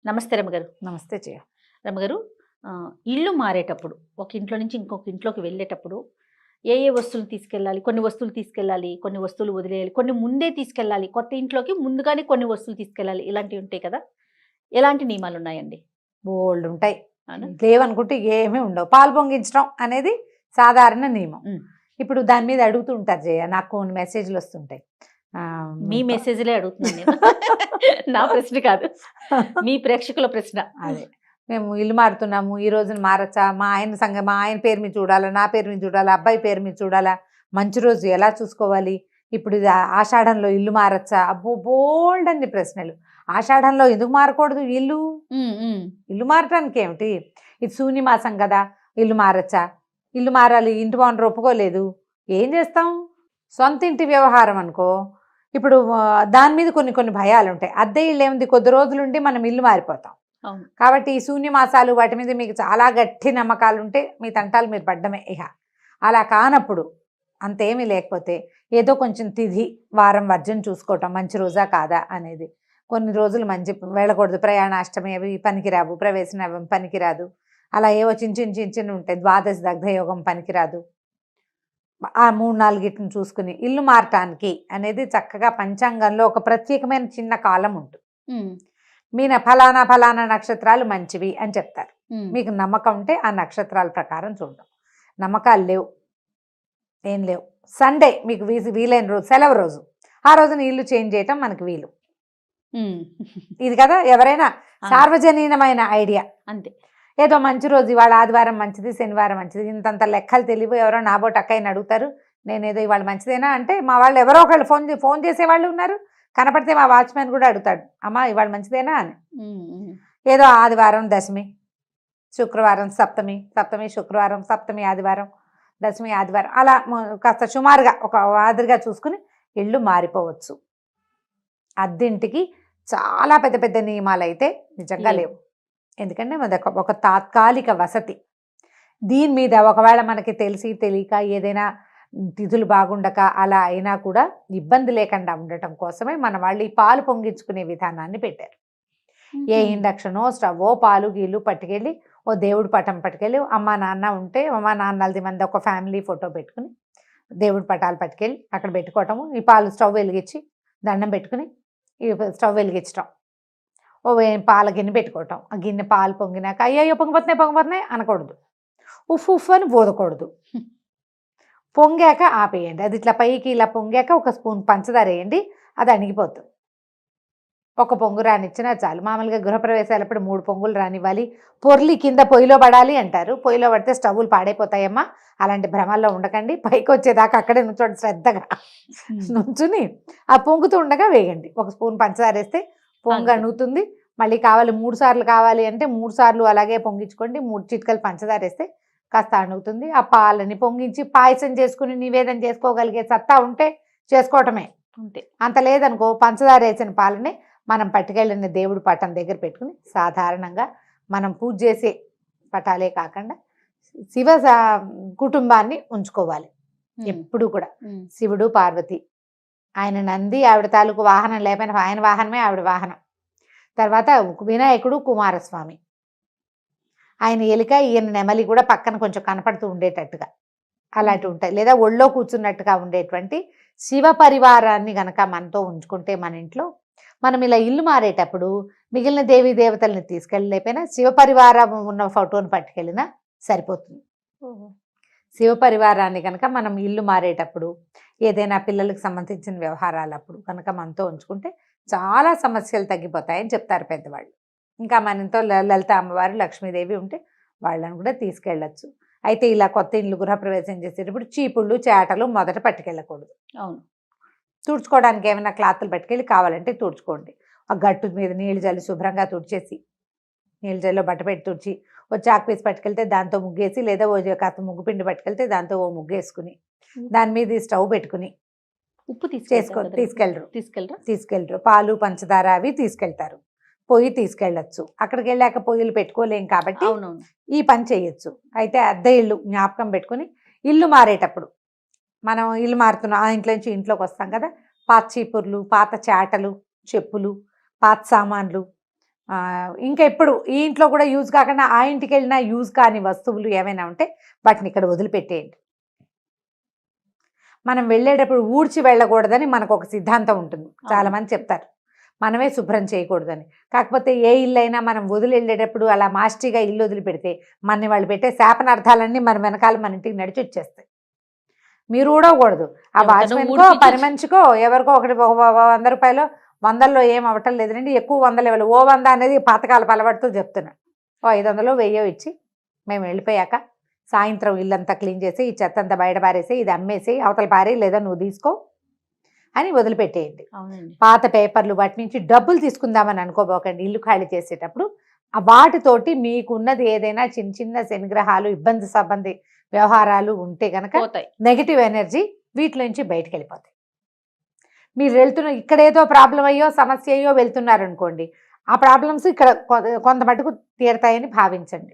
నమస్తే రమగారు. నమస్తే జయ. రమగారు, ఇల్లు మారేటప్పుడు ఒక ఇంట్లో నుంచి ఇంకొక ఇంట్లోకి వెళ్ళేటప్పుడు ఏ ఏ వస్తువులు తీసుకెళ్ళాలి? కొన్ని వస్తువులు తీసుకెళ్ళాలి, కొన్ని వస్తువులు వదిలేయాలి, కొన్ని ముందే తీసుకెళ్ళాలి. కొత్త ఇంట్లోకి ముందుగానే కొన్ని వస్తువులు తీసుకెళ్ళాలి. ఇలాంటివి ఉంటాయి కదా! ఎలాంటి నియమాలున్నాయండి? బోల్డ్ ఉంటాయి. అవునా? లేవనుకుంటే ఏమీ ఉండవు. పాలు పొంగించడం అనేది సాధారణ నియమం. ఇప్పుడు దాని మీద అడుగుతూ ఉంటారు జయ, నాకు కొన్ని మెసేజ్లు వస్తుంటాయి. మీ మెసేజ్‌లే అడుగుతున్నాను నేను. నా ప్రశ్న కాదు. మీ ప్రేక్షకుల ప్రశ్న. అదే, మేము ఇల్లు మారుతున్నాము, ఈ రోజున మారచ్చా, మా ఆయన పేరు మీద చూడాలా, నా పేరు మీద చూడాలా, అబ్బాయి పేరు మీద చూడాలా, మంచి రోజు ఎలా చూసుకోవాలి, ఇప్పుడు ఇది ఆషాఢంలో ఇల్లు మారచ్చా, అబ్బో బోల్డ్ అన్ని ప్రశ్నలు. ఆషాఢంలో ఎందుకు మారకూడదు ఇల్లు? ఇల్లు మారటానికి ఏమిటి? ఇది శూన్యమాసం కదా, ఇల్లు మారచ్చా? ఇల్లు మారాలి, ఇంటి ఓనర్ ఒప్పుకోలేదు, ఏం చేస్తాం? సొంత ఇంటి వ్యవహారం అనుకో, ఇప్పుడు దాని మీద కొన్ని కొన్ని భయాలు ఉంటాయి. అద్దె ఇల్లు ఏముంది, కొద్ది రోజులుండి మనం ఇల్లు మారిపోతాం. కాబట్టి ఈ శూన్యమాసాలు వాటి మీద మీకు చాలా గట్టి నమ్మకాలు ఉంటే మీ తంటాలు మీరు పడ్డమే. ఇక అలా కానప్పుడు, అంతేమీ లేకపోతే ఏదో కొంచెం తిథి వారం వర్జం చూసుకోవటం, మంచి రోజా కాదా అనేది. కొన్ని రోజులు మంచి వెళ్ళకూడదు, ప్రయాణాష్టమి అవి పనికిరావు, ప్రవేశం పనికిరాదు, అలా ఏవో చిన్న ఉంటాయి, ద్వాదశ దగ్ధయోగం పనికిరాదు. ఆ 3-4 గిట్లను చూసుకుని ఇల్లు మారటానికి అనేది చక్కగా పంచాంగంలో ఒక ప్రత్యేకమైన చిన్న కాలం ఉంటుంది. మీన ఫలానా ఫలానా నక్షత్రాలు మంచివి అని చెప్తారు. మీకు నమ్మకం ఉంటే ఆ నక్షత్రాల ప్రకారం చూడడం. నమ్మకాలు లేవు, ఏం లేవు, సండే మీకు వీలైన రోజు, సెలవు రోజు, ఆ రోజున ఇల్లు చేంజ్ చేయటం మనకి వీలు. ఇది కదా ఎవరైనా సార్వజనీనమైన ఐడియా. అంతే. ఏదో మంచి రోజు, ఇవాళ ఆదివారం మంచిది, శనివారం మంచిది, ఇంతంత లెక్కలు తెలివి. ఎవరో నాబోటి అక్కయ్యని అడుగుతారు, నేనేదో ఇవాళ మంచిదేనా అంటే, మా వాళ్ళు ఎవరో ఒకళ్ళు ఫోన్ చేసేవాళ్ళు ఉన్నారు. కనపడితే మా వాచ్మెన్ కూడా అడుగుతాడు, అమ్మా ఇవాళ మంచిదేనా అని. ఏదో ఆదివారం దశమి, శుక్రవారం సప్తమి, శుక్రవారం, సప్తమి ఆదివారం, దశమి ఆదివారం, అలా కాస్త సుమారుగా ఒక మాదిరిగా చూసుకుని ఇళ్ళు మారిపోవచ్చు. అద్దింటికి చాలా పెద్ద పెద్ద నియమాలు అయితే నిజంగా లేవు. ఎందుకంటే ఒక తాత్కాలిక వసతి. దీని మీద ఒకవేళ మనకి తెలిసి తెలియక ఏదైనా తిథులు బాగుండక అలా అయినా కూడా ఇబ్బంది లేకుండా ఉండటం కోసమే మన వాళ్ళు ఈ పాలు పొంగించుకునే విధానాన్ని పెట్టారు. ఏ ఇండక్షనో స్టవ్వో పాలు గీళ్ళు పట్టుకెళ్ళి ఓ దేవుడి పటం పట్టుకెళ్ళి, అమ్మా నాన్న ఉంటే అమ్మా నాన్నలది మంది ఒక ఫ్యామిలీ ఫోటో పెట్టుకుని దేవుడి పటాలు పట్టుకెళ్ళి అక్కడ పెట్టుకోవటము. ఈ పాలు స్టవ్ వెలిగించి దండం పెట్టుకుని ఈ స్టవ్ వెలిగించటం, ఓ పాల గిన్నె పెట్టుకోవటం. ఆ గిన్నె పాలు పొంగినాక అయ్యో పొంగిపోతున్నాయి అనకూడదు, ఉఫ్ అని పోదకూడదు. పొంగాక ఆపేయండి. అది ఇట్లా పైకి ఇలా పొంగాక ఒక స్పూన్ పంచదార వేయండి, అది అణిగిపోతుంది. ఒక పొంగు రానిచ్చినా చాలు. మామూలుగా గృహప్రవేశాలప్పుడు 3 పొంగులు రానివ్వాలి. పొర్లి కింద పొయ్యిలో పడాలి అంటారు. పొయ్యిలో పడితే స్టవ్లు పాడైపోతాయమ్మా, అలాంటి భ్రమల్లో ఉండకండి. పైకి వచ్చేదాకా అక్కడే నుంచోండి, శ్రద్ధగా నుంచుని ఆ పొంగుతూ ఉండగా వేయండి. ఒక స్పూన్ పంచదార వేస్తే పొంగు అణుగుతుంది. మళ్ళీ కావాలి 3 సార్లు కావాలి అంటే 3 సార్లు అలాగే పొంగించుకోండి. 3 చిటికలు పంచదార వేస్తే కాస్త అణుగుతుంది. ఆ పాలని పొంగించి పాయసం చేసుకుని నివేదన చేసుకోగలిగే సత్తా ఉంటే చేసుకోవటమే. అంతే. అంత లేదనుకో, పంచదార వేసిన పాలని మనం పట్టుకెళ్ళిన దేవుడి పటం దగ్గర పెట్టుకుని సాధారణంగా మనం పూజ చేసే పటాలే కాకుండా శివ కుటుంబాన్ని ఉంచుకోవాలి ఎప్పుడు కూడా. శివుడు, పార్వతి, ఆయన నంది, ఆవిడ తాలూకు వాహనం లేకపోయినా ఆయన వాహనమే ఆవిడ వాహనం. తర్వాత వినాయకుడు, కుమారస్వామి, ఆయన ఎలిక, ఈయన నెమలి కూడా పక్కన కొంచెం కనపడుతూ ఉండేటట్టుగా అలాంటివి ఉంటాయి. లేదా ఒళ్ళో కూర్చున్నట్టుగా ఉండేటువంటి శివ పరివారాన్ని గనక మనతో ఉంచుకుంటే మన ఇంట్లో, మనం ఇలా ఇల్లు మారేటప్పుడు మిగిలిన దేవీ దేవతల్ని తీసుకెళ్ళలేకపోయినా శివ పరివారం ఉన్న ఫోటోని పట్టుకెళ్ళినా సరిపోతుంది. శివ పరివారాన్ని కనుక మనం ఇల్లు మారేటప్పుడు, ఏదైనా పిల్లలకు సంబంధించిన వ్యవహారాలప్పుడు కనుక మనతో ఉంచుకుంటే చాలా సమస్యలు తగ్గిపోతాయని చెప్తారు పెద్దవాళ్ళు. ఇంకా మన ఇంట్లో లలిత అమ్మవారు, లక్ష్మీదేవి ఉంటే వాళ్ళని కూడా తీసుకెళ్ళచ్చు. అయితే ఇలా కొత్త ఇల్లు గృహప్రవేశం చేసేటప్పుడు చీపుళ్ళు, చేటలు మొదట పట్టుకెళ్ళకూడదు. అవును. తుడుచుకోవడానికి ఏమైనా క్లాత్లు పట్టుకెళ్ళి కావాలంటే తుడుచుకోండి. ఆ గట్టు మీద నీళ్ళు జల్లి శుభ్రంగా తుడిచేసి, నీళ్ళు జల్లిలో బట్ట పెట్టి తుడిచి, ఓ చాక్ పీస్ పట్టుకెళ్తే దాంతో ముగ్గేసి, లేదా ఓ కాస్త ముగ్గు పిండి పట్టుకెళ్తే దాంతో ఓ ముగ్గేసుకుని దాని మీద స్టవ్ పెట్టుకుని ఉప్పు తీసుకెళ్ళరు. పాలు, పంచదార అవి తీసుకెళ్తారు. పొయ్యి తీసుకెళ్ళచ్చు. అక్కడికి వెళ్ళాక పొయ్యిలు పెట్టుకోలేం కాబట్టి ఈ పని చేయొచ్చు. అయితే అద్దె ఇల్లు జ్ఞాపకం పెట్టుకుని ఇల్లు మారేటప్పుడు, మనం ఇల్లు మారుతున్నాం, ఆ ఇంట్లో నుంచి ఇంట్లోకి వస్తాం కదా, పాత చీపుర్లు, పాత చాటలు, చెప్పులు, పాత సామాన్లు, ఇంకా ఎప్పుడు ఈ ఇంట్లో కూడా యూజ్ కాకుండా ఆ ఇంటికి వెళ్ళినా యూజ్ కాని వస్తువులు ఏమైనా ఉంటే వాటిని ఇక్కడ వదిలిపెట్టేయండి. మనం వెళ్ళేటప్పుడు ఊడ్చి వెళ్ళకూడదని మనకు ఒక సిద్ధాంతం ఉంటుంది, చాలా మంది చెప్తారు మనమే శుభ్రం చేయకూడదని. కాకపోతే ఏ ఇల్లు అయినా మనం వదిలి వెళ్ళేటప్పుడు అలా మాస్టిగా ఇల్లు వదిలిపెడితే మనని వాళ్ళు పెట్టే శాపనార్థాలన్నీ మన వెనకాల మన ఇంటికి నడిచి వచ్చేస్తాయి. మీరు ఊడకూడదు. ఆ వాచ్మెన్కో పని మనిషికో ఎవరికో ఒకటి 100 రూపాయలు 100లో ఏం అవ్వటం లేదండి, ఎక్కువ 100 ఇవ్వాలి. ఓ 100 అనేది పాతకాల పలబడుతూ చెప్తున్నా. ఓ 500 1000 ఇచ్చి మేము వెళ్ళిపోయాక సాయంత్రం ఇల్లంతా క్లీన్ చేసి ఈ చెత్త అంతా బయట పారేసి ఇది అమ్మేసి అవతల పారే లేదా నువ్వు తీసుకో అని వదిలిపెట్టేయండి. పాత పేపర్లు వాటి నుంచి డబ్బులు తీసుకుందామని అనుకోబోకండి. ఇల్లు ఖాళీ చేసేటప్పుడు వాటితోటి మీకున్నది ఏదైనా చిన్న చిన్న శనిగ్రహాలు ఇబ్బంది సంబంధి వ్యవహారాలు ఉంటే కనుక నెగిటివ్ ఎనర్జీ వీటి నుంచి బయటకు వెళ్ళిపోతాయి. మీరు వెళ్తున్న ఇక్కడ ఏదో ప్రాబ్లం అయ్యో సమస్య అయ్యో వెళ్తున్నారనుకోండి, ఆ ప్రాబ్లమ్స్ ఇక్కడ కొంత మటుకు తీరతాయని భావించండి.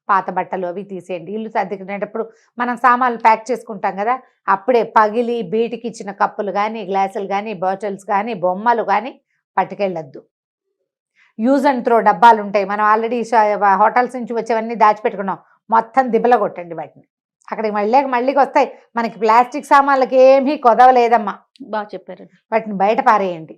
పాత బట్టలు అవి తీసేయండి. ఇల్లు సర్దుకునేటప్పుడు మనం సామాన్లు ప్యాక్ చేసుకుంటాం కదా, అప్పుడే పగిలి బీటికి ఇచ్చిన కప్పులు కానీ గ్లాసులు కానీ బాటిల్స్ కానీ బొమ్మలు కానీ పట్టుకెళ్ళొద్దు. యూజ్ అండ్ త్రో డబ్బాలు ఉంటాయి, మనం ఆల్రెడీ హోటల్స్ నుంచి వచ్చేవన్నీ దాచిపెట్టుకున్నాం, మొత్తం దిబ్బల కొట్టండి వాటిని. అక్కడికి మళ్ళీకి వస్తాయి. మనకి ప్లాస్టిక్ సామాన్లకి ఏమీ కొదవలేదమ్మా, బాగా చెప్పారు. వాటిని బయట పారేయండి.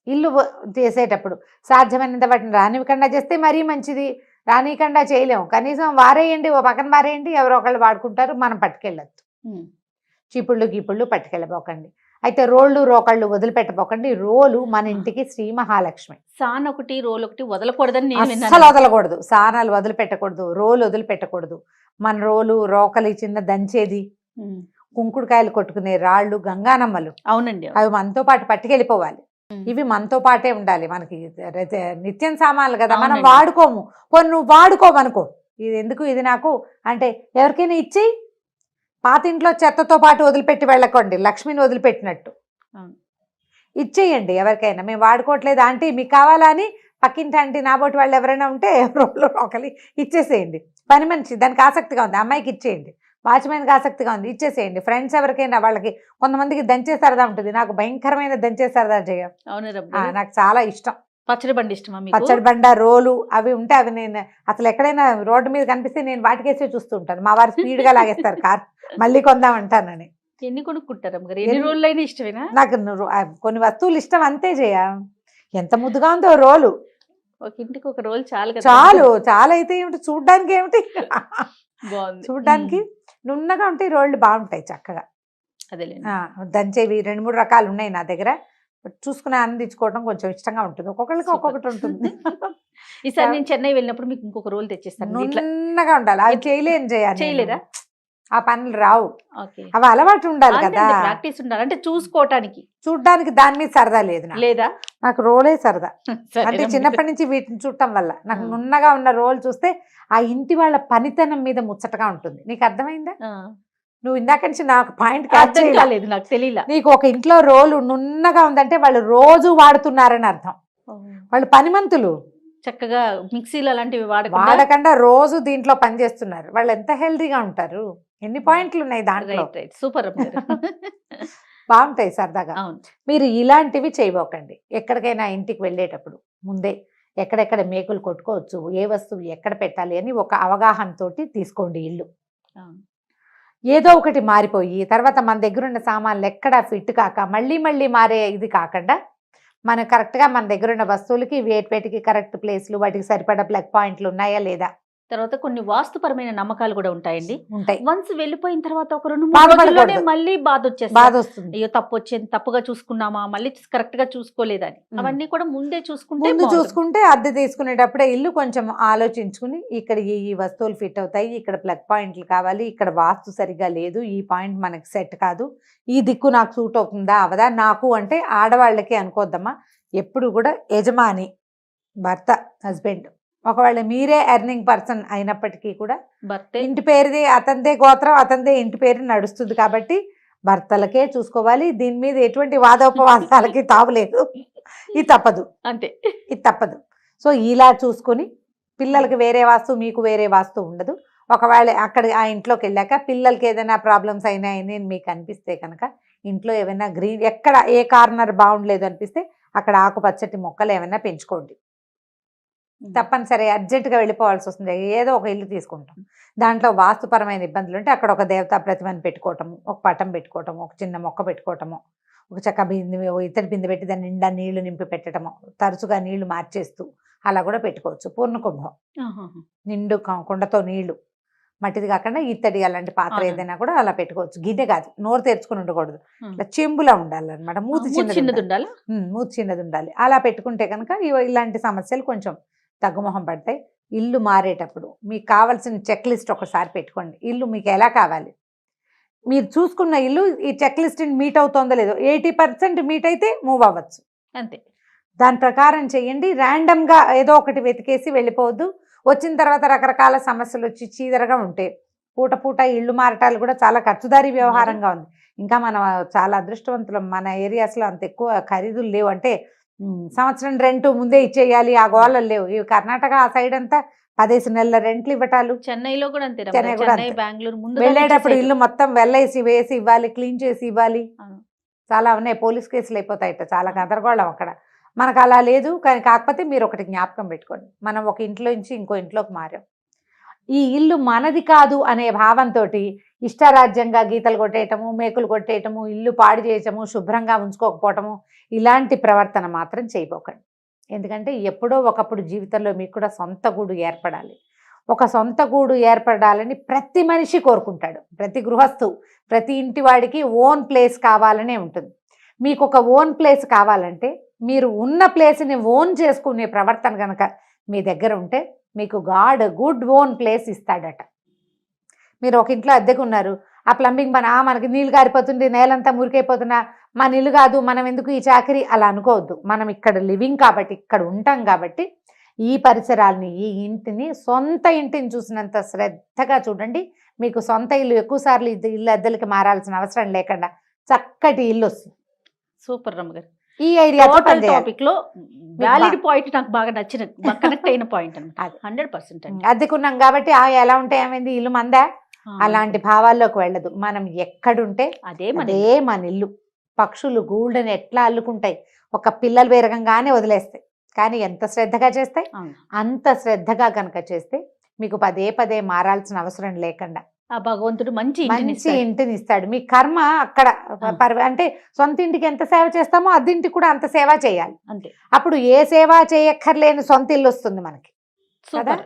ఇల్లు చేసేటప్పుడు సాధ్యమైనంత వాటిని రానివ్వకుండా చేస్తే మరీ మంచిది. రానివ్వకుండా చేయలేము, కనీసం వారేయండి, ఓ పక్కన వారేయండి, ఎవరో ఒకళ్ళు వాడుకుంటారు, మనం పట్టుకెళ్ళొద్దు. చీపుళ్ళు గీపుళ్ళు పట్టుకెళ్ళబోకండి. అయితే రోళ్ళు రోకళ్ళు వదిలిపెట్టబోకండి. రోలు మన ఇంటికి శ్రీ మహాలక్ష్మి. సాన్ ఒకటి రోల్ ఒకటి వదలకూడదని అస్సలు వదలకూడదు. సానాలు వదిలిపెట్టకూడదు, రోలు వదిలిపెట్టకూడదు. మన రోలు రోకలి చిన్న దంచేది, కుంకుడుకాయలు కొట్టుకునే రాళ్ళు, గంగానమ్మలు, అవునండి, అవి మనతో పాటు పట్టుకెళ్ళిపోవాలి. ఇవి మనతో పాటే ఉండాలి. మనకి నిత్యం సామాన్లు కదా, మనం వాడుకోము. కొన్ని నువ్వు వాడుకోమనుకో, ఇది ఎందుకు ఇది నాకు అంటే ఎవరికైనా ఇచ్చేయి. పాత ఇంట్లో చెత్తతో పాటు వదిలిపెట్టి వెళ్ళకండి, లక్ష్మిని వదిలిపెట్టినట్టు ఇచ్చేయండి ఎవరికైనా. మేము వాడుకోవట్లేదు ఆంటీ మీకు కావాలా అని పక్కింటి ఆంటీ నాబోటి వాళ్ళు ఎవరైనా ఉంటే రోడ్లో ఒకలి ఇచ్చేసేయండి. పని మనిషి దానికి ఆసక్తిగా ఉంది, అమ్మాయికి ఇచ్చేయండి. వాచ్మెన్కి ఆసక్తిగా ఉంది, ఇచ్చేసేయండి. ఫ్రెండ్స్ ఎవరికైనా వాళ్ళకి, కొంతమందికి దంచే సరదా ఉంటుంది, నాకు భయంకరమైన దంచే సరదా చేయ, నాకు చాలా ఇష్టం. పచ్చడి బండి ఇష్టమా? పచ్చడి బండ రోలు అవి ఉంటే అవి నేను అసలు ఎక్కడైనా రోడ్డు మీద కనిపిస్తే నేను వాటికేసే చూస్తూ ఉంటాను. మా వారు స్పీడ్గా లాగేస్తారు కార్, మళ్ళీ కొందామంటానని. ఎన్ని కొనుక్కుంటారు ఎన్ని రోజులైనా ఇష్టమేనా? నాకు కొన్ని వస్తువులు ఇష్టం అంతే చేయ. ఎంత ముద్దుగా ఉందో రోలు, ఒక ఇంటికి ఒక రోల్ చాలు చాలా అయితే ఏమిటి, చూడ్డానికి ఏమిటి చూడ్డానికి నున్నగా ఉంటాయి రోళ్ళు, బాగుంటాయి చక్కగా. అదే దంచేవి 2-3 రకాలు ఉన్నాయి నా దగ్గర, చూసుకుని అందించుకోవడం కొంచెం ఇష్టంగా ఉంటుంది. ఒక్కొక్కరికి ఒక్కొక్కటి ఉంటుంది. ఈసారి నేను చెన్నై వెళ్ళినప్పుడు మీకు ఇంకొక రోల్ తెచ్చిస్తాను, నున్నగా ఉండాలి. అవి చేయలేదా? ఆ పనులు రావు, అవి అలవాటు ఉండాలి కదా, ప్రాక్టీస్ ఉండాలి. అంటే చూసుకోవటానికి చూడ్డానికి దాని మీద సరదా లేదా? నాకు రోలే సరదా. అంటే చిన్నప్పటి నుంచి వీటిని చూడటం వల్ల నాకు నున్నగా ఉన్న రోల్ చూస్తే ఆ ఇంటి వాళ్ళ పనితనం మీద ముచ్చటగా ఉంటుంది. నీకు అర్థమైందా? నువ్వు ఇందాక నుంచి నాకు పాయింట్ కాలేదు, నాకు తెలియలా. నీకు ఒక ఇంట్లో రోలు నున్నగా ఉందంటే వాళ్ళు రోజు వాడుతున్నారని అర్థం. వాళ్ళు పనిమంతులు, చక్కగా మిక్సీలు అలాంటివి వాడకుండా రోజు దీంట్లో పనిచేస్తున్నారు. వాళ్ళు ఎంత హెల్తీగా ఉంటారు. ఎన్ని పాయింట్లు ఉన్నాయి దాంట్లో. సూపర్, బాగుంటాయి సరదాగా. మీరు ఇలాంటివి చేయబోకండి. ఎక్కడికైనా ఇంటికి వెళ్ళేటప్పుడు ముందే ఎక్కడెక్కడ మేకులు కొట్టుకోవచ్చు, ఏ వస్తువు ఎక్కడ పెట్టాలి అని ఒక అవగాహనతోటి తీసుకోండి ఇల్లు. ఏదో ఒకటి మారిపోయి తర్వాత మన దగ్గర ఉన్న సామాన్లు ఎక్కడ ఫిట్ కాక మళ్ళీ మారే ఇది కాకుండా మనం కరెక్ట్గా మన దగ్గర ఉన్న వస్తువులకి వేటికి కరెక్ట్ ప్లేస్లు, వాటికి సరిపడా ప్లగ్ పాయింట్లు ఉన్నాయా లేదా. తర్వాత కొన్ని వాస్తుపరమైన నమ్మకాలు కూడా ఉంటాయండి. ఉంటాయి. వన్స్ వెళ్ళిపోయిన తర్వాత ఒక 2-3 రోజుల్లోనే మళ్ళీ బాధ వస్తుంది. అయ్యో తప్పుగా చూసుకున్నామా, మళ్ళీ కరెక్ట్ గా చూసుకోలేదని. అవన్నీ కూడా ముందే చూసుకుంటే అద్దె తీసుకునేటప్పుడే ఇల్లు కొంచెం ఆలోచించుకుని ఇక్కడ ఈ వస్తువులు ఫిట్ అవుతాయి, ఇక్కడ ప్లగ్ పాయింట్లు కావాలి, ఇక్కడ వాస్తు సరిగా లేదు, ఈ పాయింట్ మనకి సెట్ కాదు, ఈ దిక్కు నాకు సూట్ అవుతుందా అవదా. నాకు అంటే ఆడవాళ్ళకి అనుకోద్దమ్మా, ఎప్పుడు కూడా యజమాని భర్త హస్బెండ్, ఒకవేళ మీరే ఎర్నింగ్ పర్సన్ అయినప్పటికీ కూడా ఇంటి పేరుది అతనిదే గోత్రం, అతనిదే ఇంటి పేరు నడుస్తుంది కాబట్టి భర్తలకే చూసుకోవాలి. దీని మీద ఎటువంటి వాదోపవాదాలకి తావులేదు. ఇది తప్పదు, ఇది తప్పదు. సో ఇలా చూసుకొని పిల్లలకి వేరే వాస్తు, మీకు వేరే వాస్తు ఉండదు. ఒకవేళ అక్కడ ఆ ఇంట్లోకి వెళ్ళాక పిల్లలకి ఏదైనా ప్రాబ్లమ్స్ అయినాయని మీకు అనిపిస్తే కనుక ఇంట్లో ఏమైనా గ్రీన్, ఎక్కడ ఏ కార్నర్ బాగుండలేదు అనిపిస్తే అక్కడ ఆకుపచ్చటి మొక్కలు ఏమైనా పెంచుకోండి. తప్పనిసరి అర్జెంటుగా వెళ్ళిపోవాల్సి వస్తుంది, ఏదో ఒక ఇల్లు తీసుకుంటాం. దాంట్లో వాస్తుపరమైన ఇబ్బందులు ఉంటే అక్కడ ఒక దేవతా ప్రతిమను పెట్టుకోవటము, ఒక పటం పెట్టుకోవటము, ఒక చిన్న మొక్క పెట్టుకోవటము, ఒక చక్క బిందె, ఇత్తడి బిందె పెట్టి దాని నిండా నీళ్లు నింపి పెట్టడము, తరచుగా నీళ్లు మార్చేస్తూ అలా కూడా పెట్టుకోవచ్చు. పూర్ణ కుంభం, నిండు కుండతో నీళ్లు, మట్టిది కాకుండా ఇత్తడి అలాంటి పాత్ర అవును. ఏదైనా కూడా అలా పెట్టుకోవచ్చు. గిన్నె కాదు, నోరు తెరుచుకుని ఉండకూడదు, ఇట్లా చెంబులా ఉండాలన్నమాట. మూతి చిన్నది చిన్నది ఉండాలి. ఉండాలా? మూతి చిన్నది ఉండాలి. అలా పెట్టుకుంటే కనుక ఇలాంటి సమస్యలు కొంచెం తగ్గుముఖం పడతాయి. ఇల్లు మారేటప్పుడు మీకు కావాల్సిన చెక్ లిస్ట్ ఒకసారి పెట్టుకోండి. ఇల్లు మీకు ఎలా కావాలి, మీరు చూసుకున్న ఇల్లు ఈ చెక్ లిస్ట్ మీట్ అవుతుందో లేదో, 80% మీట్ అయితే మూవ్ అవ్వచ్చు. అంతే. దాని ప్రకారం చేయండి. ర్యాండమ్గా ఏదో ఒకటి వెతికేసి వెళ్ళిపోవద్దు. వచ్చిన తర్వాత రకరకాల సమస్యలు వచ్చి చీదరగా ఉంటాయి. పూట పూట ఇళ్ళు మారటాలు కూడా చాలా ఖర్చుదారీ వ్యవహారంగా ఉంది. ఇంకా మనం చాలా అదృష్టవంతులం, మన ఏరియాస్లో అంత ఎక్కువ ఖరీదులు లేవు. అంటే సంవత్సరం రెంట్ ముందే ఇచ్చేయాలి ఆ గోళలు లేవు. ఈ కర్ణాటక ఆ సైడ్ అంతా 15 నెలల రెంట్లు ఇవ్వటాలు. చెన్నైలో కూడా అంతే. చెన్నై కూడా చెన్నై, అంతే. బెంగళూరు ముందు వెళ్ళేటప్పుడు ఇల్లు మొత్తం వెళ్ళేసి వేసి ఇవ్వాలి, క్లీన్ చేసి ఇవ్వాలి. చాలా ఉన్నాయి, పోలీస్ కేసులు అయిపోతాయట, చాలా గందరగోళం అక్కడ. మనకు అలా లేదు. కానీ కాకపోతే మీరు ఒకటి జ్ఞాపకం పెట్టుకోండి, మనం ఒక ఇంట్లో నుంచి ఇంకో ఇంట్లోకి మారాం. ఈ ఇల్లు మనది కాదు అనే భావంతో ఇష్టారాజ్యంగా గీతలు కొట్టేయటము, మేకులు కొట్టేయటము, ఇల్లు పాడు చేయటము, శుభ్రంగా ఉంచుకోకపోవటము, ఇలాంటి ప్రవర్తన మాత్రం చేయబోకండి. ఎందుకంటే ఎప్పుడో ఒకప్పుడు జీవితంలో మీకు కూడా సొంత గూడు ఏర్పడాలి. ఒక సొంత గూడు ఏర్పడాలని ప్రతి మనిషి కోరుకుంటాడు. ప్రతి గృహస్థు, ప్రతి ఇంటి వాడికి ఓన్ ప్లేస్ కావాలనే ఉంటుంది. మీకు ఒక ఓన్ ప్లేస్ కావాలంటే మీరు ఉన్న ప్లేస్ని ఓన్ చేసుకునే ప్రవర్తన కనుక మీ దగ్గర ఉంటే మీకు గాడ్ గుడ్ ఓన్ ప్లేస్ ఇస్తాడట. మీరు ఒక ఇంట్లో అద్దెకు ఉన్నారు, ఆ ప్లంబింగ్ పని మనకి నీళ్ళు గారిపోతుంది, నేలంతా మురికైపోతున్నా మన ఇల్లు కాదు, మనం ఎందుకు ఈ చాకరీ, అలా అనుకోవద్దు. మనం ఇక్కడ లివింగ్ కాబట్టి, ఇక్కడ ఉంటాం కాబట్టి ఈ పరిసరాలని, ఈ ఇంటిని, సొంత ఇంటిని చూసినంత శ్రద్ధగా చూడండి. మీకు సొంత ఇల్లు ఎక్కువసార్లు ఇల్లు అద్దెలకి మారాల్సిన అవసరం లేకుండా చక్కటి ఇల్లు వస్తుంది. సూపర్ రమ్మగారు. ఈ ఐడియా టాపిక్ లో వ్యాలిడ్ పాయింట్ నాకు బాగా నచ్చిన, కనెక్ట్ అయిన పాయింట్ అది 100% అండి. అద్దెకున్నాం కాబట్టి ఎలా ఉంటే ఏమైంది, ఇల్లు మందా, అలాంటి భావాల్లోకి వెళ్ళదు. మనం ఎక్కడుంటే అదే మన ఇల్లు. పక్షులు గూళ్ళని ఎట్లా అల్లుకుంటాయి, ఒక పిల్లలు పెరగంగానే వదిలేస్తాయి. కానీ ఎంత శ్రద్ధగా చేస్తాయి, అంత శ్రద్ధగా కనుక చేస్తే మీకు పదే పదే మారాల్సిన అవసరం లేకుండా ఆ భగవంతుడు మంచి ఇంటిని ఇస్తాడు. మీ కర్మ అక్కడ అంటే సొంత ఇంటికి ఎంత సేవ చేస్తామో అద్దెంటికి కూడా అంత సేవ చేయాలి. అంతే. అప్పుడు ఏ సేవ చేయక్కర్లేని సొంత ఇల్లు వస్తుంది మనకి కదా.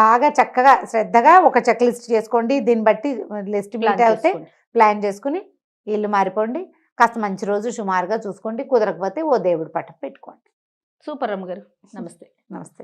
బాగా చక్కగా శ్రద్ధగా ఒక చెక్ లిస్ట్ చేసుకోండి. దీన్ని బట్టి లిస్ట్ మీట్ అయితే ప్లాన్ చేసుకుని ఇల్లు మారిపోండి. కాస్త మంచి రోజు సుమారుగా చూసుకోండి. కుదరకపోతే ఓ దేవుడి పట్టం పెట్టుకోండి. సూపర్ రమ్మగారు. నమస్తే. నమస్తే.